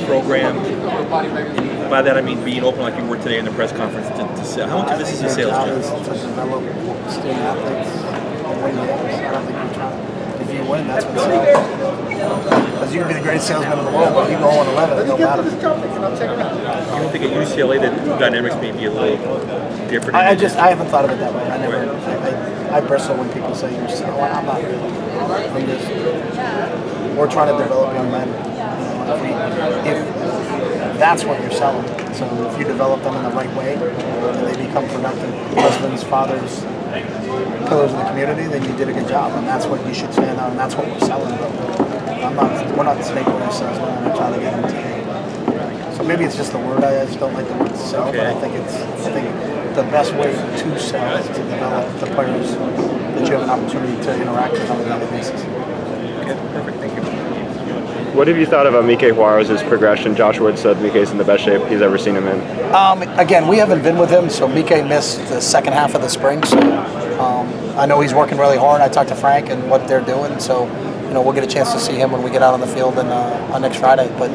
program. By that I mean being open like you were today in the press conference to sell. How much of this is a sales job? Is to develop student athletes and win games. I don't think you're trying. If you win, that's what sells. Because you can be the greatest salesman in the world, but you go 0-11, it don't matter. You don't think at UCLA that dynamics may be a little different? I haven't thought of it that way. I bristle when people say you're selling. I'm not really. I'm just, we're trying to develop young men. If that's what you're selling. So if you develop them in the right way and they become productive husbands, fathers, pillars in the community, then you did a good job. And that's what you should stand on, and that's what we're selling. But we're not snake oil salesmen. We're trying to get them to. So maybe it's just the word. I just don't like the word sell, but I think the best way to sell is to develop the players that you have an opportunity to interact with on a daily basis. Okay, perfect. Thank you. What have you thought of Mike Juarez's progression? Josh Wood said Mike's in the best shape he's ever seen him in. Again, we haven't been with him, so Mike missed the second half of the spring. So I know he's working really hard. I talked to Frank and what they're doing, so we'll get a chance to see him when we get out on the field on next Friday. But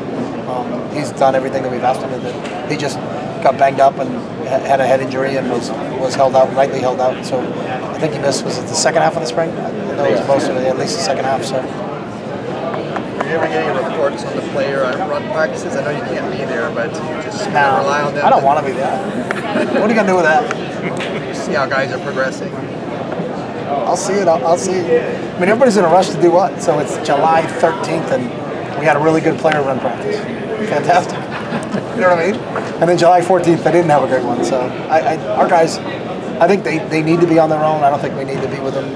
he's done everything that we've asked him to do. He just got banged up and had a head injury and was held out, rightly held out. So I think he missed, was it the second half of the spring? I know it was most of it, at least the second half. So. Are you ever getting reports on the player at run practices? I know you can't be there, but you just rely on them. I don't want to be there. What are you going to do with that? You see how guys are progressing. I'll see it. I'll see it. I mean, everybody's in a rush to do what? So it's July 13th, and we had a really good player run practice. Fantastic. You know what I mean? And then July 14th, they didn't have a great one. So our guys, I think they need to be on their own. I don't think we need to be with them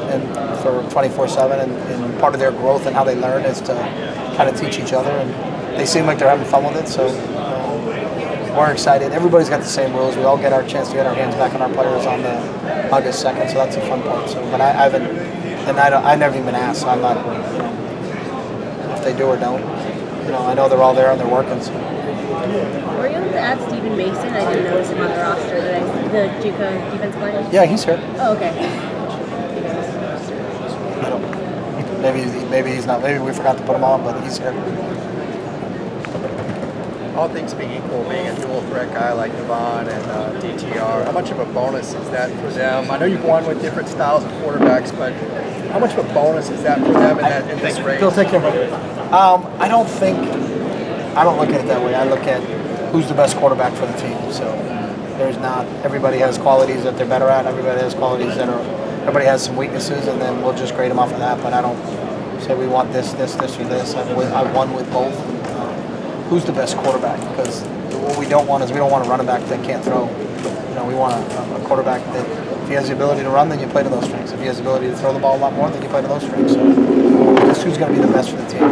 for 24/7. And part of their growth and how they learn is to kind of teach each other. And they seem like they're having fun with it. So we're excited. Everybody's got the same rules. We all get our chance to get our hands back on our players on the August 2nd. So that's a fun part. So, but I haven't, and I never even asked. So I'm not, if they do or don't. I know they're all there and they're working. So. Were you able to add Stephen Mason? I didn't notice him on the roster. The JUCO defense player? Yeah, he's here. Oh, okay. I don't. Maybe he's not. Maybe we forgot to put him on, but he's here. All things being equal, being a dual threat guy like Devon and DTR, how much of a bonus is that for them? I know you've won with different styles of quarterbacks, but how much of a bonus is that for them in this race? Bill, take care of it. I don't look at it that way. I look at who's the best quarterback for the team. So there's not, everybody has qualities that they're better at. Everybody has qualities everybody has some weaknesses, and then we'll just grade them off of that. But I don't say we want this, or this. I've won with both. Who's the best quarterback? Because what we don't want is we don't want a running back that can't throw. We want a quarterback that if he has the ability to run, then you play to those strengths. If he has the ability to throw the ball a lot more, then you play to those strengths. So just who's going to be the best for the team.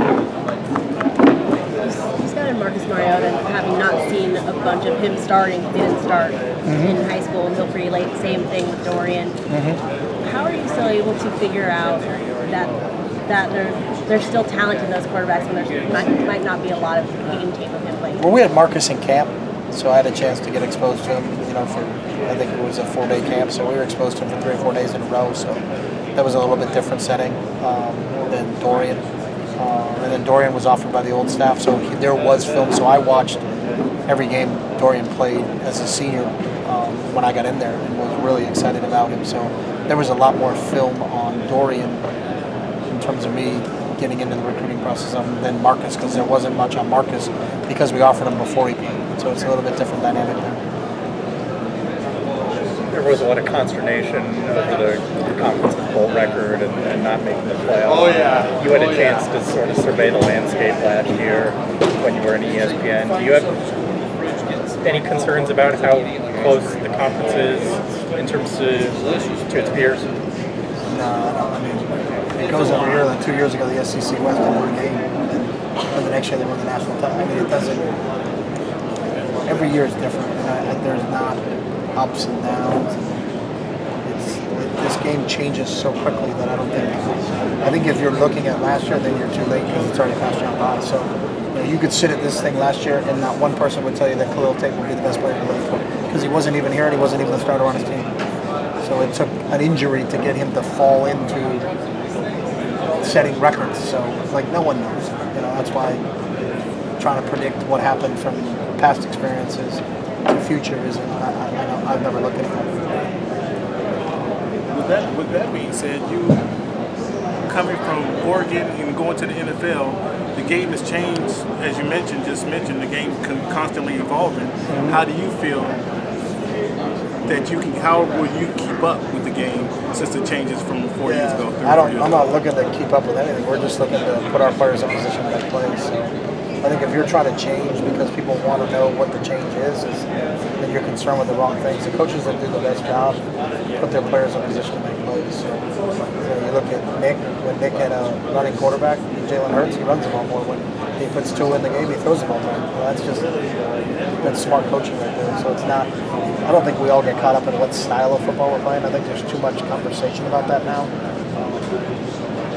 You scouted Marcus Mariota, having not seen a bunch of him starting. He didn't start in high school until pretty late. Same thing with Dorian. How are you still able to figure out that there's still talent in those quarterbacks when there might not be a lot of game tape of him playing? Well, we had Marcus in camp, so I had a chance to get exposed to him, for, I think it was a 4-day camp, so we were exposed to him for 3 or 4 days in a row, so that was a little bit different setting than Dorian. And then Dorian was offered by the old staff, so there was film, so I watched every game Dorian played as a senior when I got in there and was really excited about him, so there was a lot more film on Dorian in terms of me getting into the recruiting process than Marcus, because there wasn't much on Marcus because we offered him before he played. So it's a little bit different dynamic there. There was a lot of consternation over the conference bowl record and not making the playoffs. Oh, yeah. You had a chance to sort of survey the landscape last year when you were in ESPN. Do you have any concerns about how close the conference is in terms to its peers? No, I mean, it goes every year. Like 2 years ago, the SEC West didn't win a game, and the next year they won the national title. I mean, it doesn't. Every year is different. There's not ups and downs. This game changes so quickly that I don't think. I think if you're looking at last year, then you're too late because it's already passed you by. So you could sit at this thing last year, and not one person would tell you that Khalil Tate would be the best player in the league because he wasn't even here and he wasn't even the starter on his team. So it took an injury to get him to fall into setting records. So, no one knows. That's why trying to predict what happened from past experiences to future isn't. I've never looked at it. With that being said, you coming from Oregon and going to the NFL, the game has changed, as you just mentioned, the game constantly evolving. Mm-hmm. How do you feel that how will you keep up with the game since the changes from 4 years ago? I'm not looking to keep up with anything. We're just looking to put our players in position to make plays. So I think if you're trying to change because people want to know what the change is then you're concerned with the wrong things. The coaches that do the best job put their players in position to make plays. So you look at Nick, when Nick had a running quarterback, Jalen Hurts, he runs the ball more. When he puts two in the game, he throws the ball more. Well, that's smart coaching right there. So it's not. I don't think we all get caught up in what style of football we're playing. I think there's too much conversation about that now.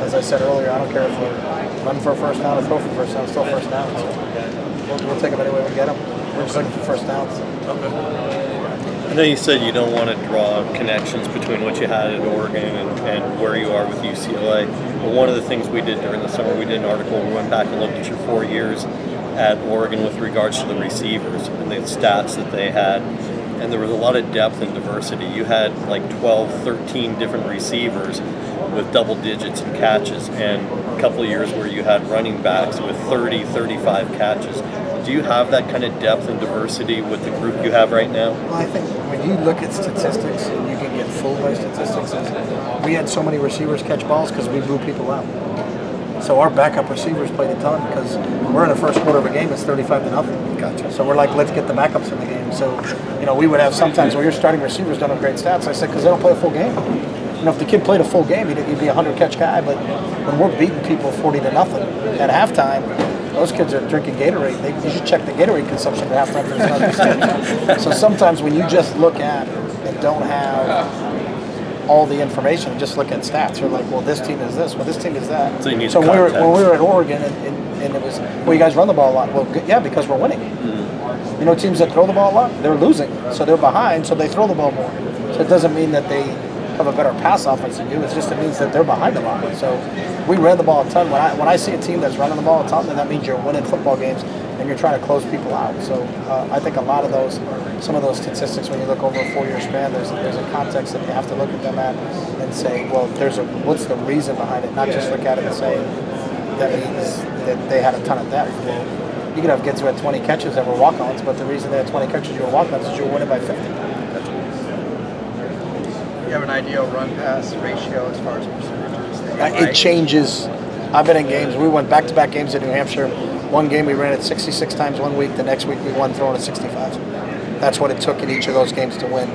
As I said earlier, I don't care if we're run for a first down or throw for a first down, it's still first down. So we'll take them any way we get them. We're just looking for first downs. So. I know you said you don't want to draw connections between what you had at Oregon and where you are with UCLA. But one of the things we did during the summer, we did an article, we went back and looked at your 4 years at Oregon with regards to the receivers and the stats that they had. And there was a lot of depth and diversity. You had like 12, 13 different receivers with double digits in catches, and a couple of years where you had running backs with 30, 35 catches. Do you have that kind of depth and diversity with the group you have right now? Well, I think when you look at statistics, and you can get fooled by statistics, we had so many receivers catch balls because we blew people out. So our backup receivers played a ton because we're in the first quarter of a game, it's 35-0. Gotcha. So we're like, let's get the backups in the game. So, we would have sometimes when your starting receivers don't have great stats. I said, because they don't play a full game. If the kid played a full game, he'd be a 100-catch guy. But when we're beating people 40-0 at halftime, those kids are drinking Gatorade. You should check the Gatorade consumption at halftime for the So sometimes when you just look at and don't have all the information, just look at stats. You're like, well, this team is this, well, this team is that. So you need when we were at Oregon and it was, well, you guys run the ball a lot. Well, yeah, because we're winning. Mm-hmm. Teams that throw the ball a lot, they're losing. So they're behind, so they throw the ball more. So it doesn't mean that they have a better pass offense than you. It means that they're behind a lot. So we ran the ball a ton. When I see a team that's running the ball a ton, then that means you're winning football games and you're trying to close people out. So I think some of those statistics, when you look over a 4-year span, there's a context that you have to look at them at and say, well, what's the reason behind it? Not just look at it and say that means that they had a ton of depth. Well, you could have kids who had 20 catches that were walk-ons, but the reason they had 20 catches you were walk-ons is you were winning by 50. You have an ideal run-pass ratio as far as percentages? It changes. I've been in games. We went back-to-back games in New Hampshire. One game we ran it 66 times one week. The next week we won throwing it 65. That's what it took in each of those games to win.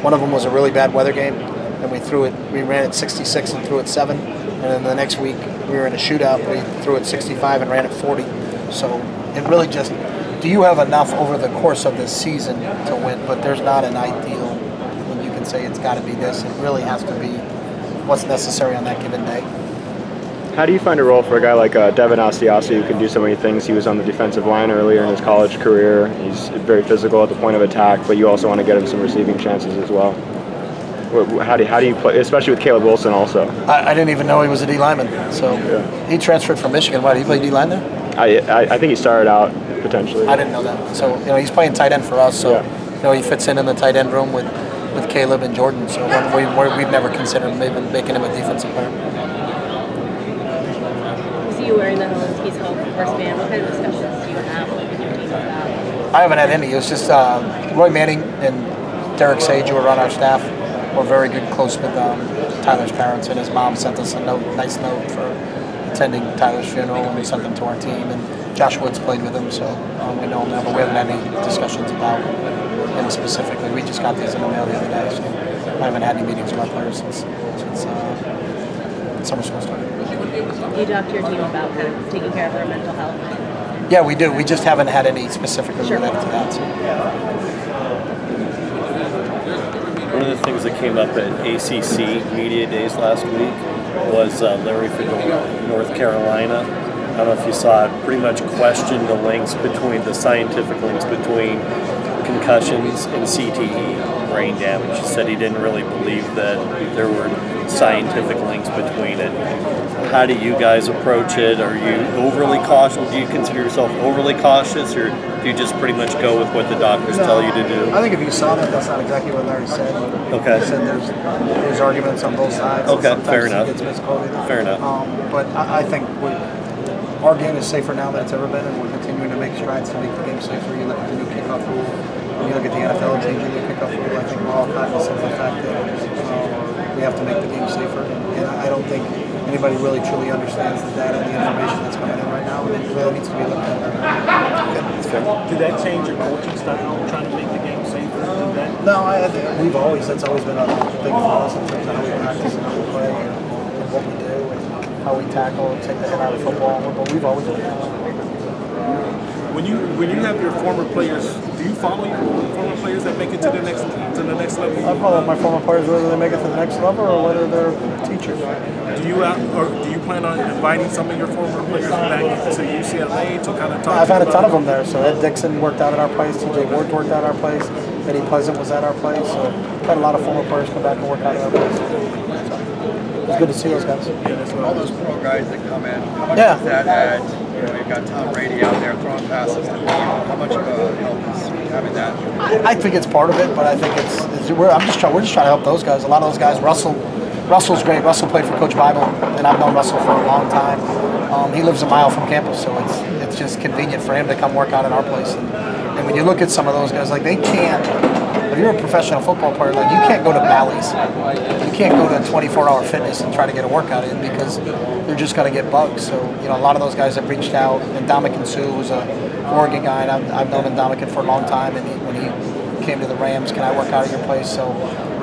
One of them was a really bad weather game, and we ran it 66 and threw it 7. And then the next week we were in a shootout. We threw it 65 and ran it 40. So it really just, do you have enough over the course of the season to win? But there's not an ideal when you can say it's got to be this. It really has to be what's necessary on that given day. How do you find a role for a guy like Devin Asiasi, who can do so many things? He was on the defensive line earlier in his college career. He's very physical at the point of attack, but you also want to get him some receiving chances as well. How do you play, especially with Caleb Wilson also? I didn't even know he was a D lineman. So yeah. He transferred from Michigan. Why, did he play D line there? I think he started out potentially. I didn't know that. So he's playing tight end for us. So he fits in the tight end room with Caleb and Jordan. So we've never considered making him a defensive player. So you wearing the He's Home wristband. What kind of discussions do you have with your team about? I haven't had any. It was just Roy Manning and Derek Sage, who are on our staff, were very good, close with Tyler's parents, and his mom sent us a nice note for attending Tyler's funeral, and we sent them to our team. And Josh Woods played with him, so we know him now, but we haven't had any discussions about him specifically. We just got these in the mail the other day, so I haven't had any meetings with our players since summer school started. You talk to your team about kind of taking care of their mental health? Yeah, we do. We just haven't had any specifically related to that. So. One of the things that came up at ACC Media Days last week was Larry Fedora, North Carolina. I don't know if you saw it, pretty much questioned the scientific links between concussions and CTE, brain damage. He said he didn't really believe that there were scientific links between it. How do you guys approach it? Are you overly cautious? Do you consider yourself overly cautious, or do you just pretty much go with what the doctors tell you to do? I think if you saw that, that's not exactly what Larry said. Okay. He said there's arguments on both sides. Okay, fair enough. Gets physical. Fair enough. But I think our game is safer now than it's ever been, and we're continuing to make strides to make the game safer. You look at the new kickoff rule. When you look at the NFL changing the kickoff rule, I think we're all cognizant of the fact that we have to make the game safer. And I don't think anybody really truly understands the data and the information that's coming in right now, and it really needs to be looked at. Did that change your coaching style, trying to make the game safer? No, that's always been a big for us in terms of how we practice and how we play and what we do and how we tackle and take the head out of football. But we've always been that way. When you have your former players, do you follow your former players that make it to the next level? I follow my former players whether they make it to the next level or whether they're teachers. Do you plan on inviting some of your former players back to UCLA to kind of talk? I've had a ton of them there. So Ed Dixon worked out at our place. TJ Ward worked out at our place. Eddie Pleasant was at our place. So I've had a lot of former players come back and work out at our place. So it's good to see those guys. All those pro guys that come in, how much does that add? You know, you've got Tom Brady out there throwing passes to Beal. How much of a help is having that? I think it's part of it, but I think we're just trying to help those guys. A lot of those guys, Russell's great. Russell played for Coach Bible, and I've known Russell for a long time. He lives a mile from campus, so it's just convenient for him to come work out at our place. And when you look at some of those guys, like they can't. If you're a professional football player, like you can't go to Bally's, you can't go to 24-hour fitness and try to get a workout in because you're just going to get bugged. So a lot of those guys have reached out. And Dominican Sue, who's an Oregon guy, and I've known Dominican for a long time. And when he came to the Rams, can I work out at your place? So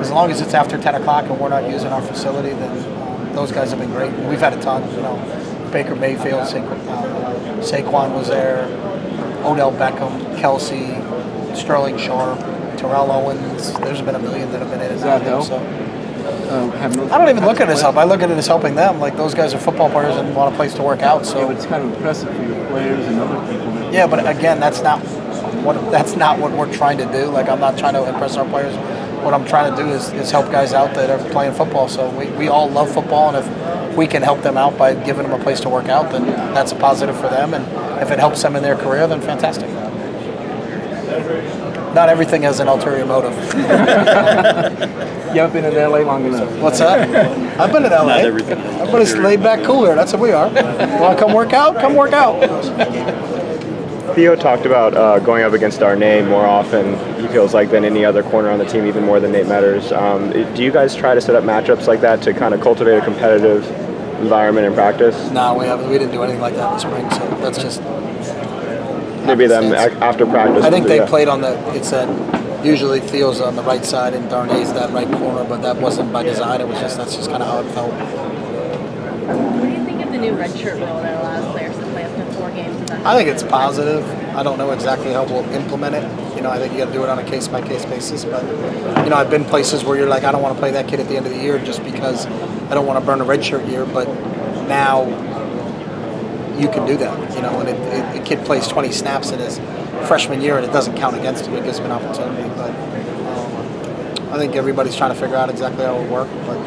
as long as it's after 10 o'clock and we're not using our facility, then those guys have been great. And we've had a ton. Baker Mayfield, Saquon was there, Odell Beckham, Kelsey, Sterling Sharp, Terrell Owens. There's been a million that have been in it. Does that help? So. I don't even look at it as help. I look at it as helping them. Like those guys are football players and want a place to work out. So yeah, but it's kind of impressive for your players and other people. Yeah, but again, that's not what we're trying to do. Like I'm not trying to impress our players. What I'm trying to do is help guys out that are playing football. So we all love football, and if we can help them out by giving them a place to work out, then that's a positive for them. And if it helps them in their career, then fantastic. Not everything has an ulterior motive. You haven't been in LA long enough. What's that? I've been in LA. Not everything. But it's laid back cooler. That's what we are. Want to come work out? Come work out. Theo talked about going up against Darnay more often, he feels like, than any other corner on the team, even more than Nate Metters. Do you guys try to set up matchups like that to kind of cultivate a competitive environment in practice? No, we haven't. We didn't do anything like that this spring, so that's just... Maybe them after practice. I think they played on it's usually Theo's on the right side and Darnay's that right corner, but that wasn't by design. It was that's just kind of how it felt. What do you think of the new redshirt rule that allows players to play up to 4 games? I think it's positive. I don't know exactly how we'll implement it. I think you got to do it on a case-by-case basis. But I've been places where you're like, I don't want to play that kid at the end of the year just because I don't want to burn a redshirt year. But now you can do that. And a kid plays 20 snaps in his freshman year and it doesn't count against him. It gives him an opportunity. But I think everybody's trying to figure out exactly how it will work. But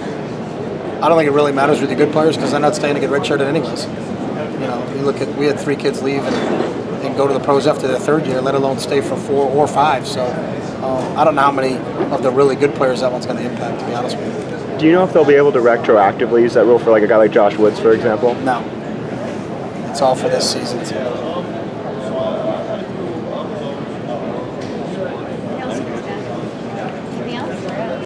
I don't think it really matters with the good players because they're not staying to get redshirted anyways. We had 3 kids leave and go to the pros after their 3rd year, let alone stay for 4 or 5. So I don't know how many of the really good players that one's going to impact, to be honest with you. Do you know if they'll be able to retroactively use that rule for like a guy like Josh Woods, for example? No. It's all for this season. So.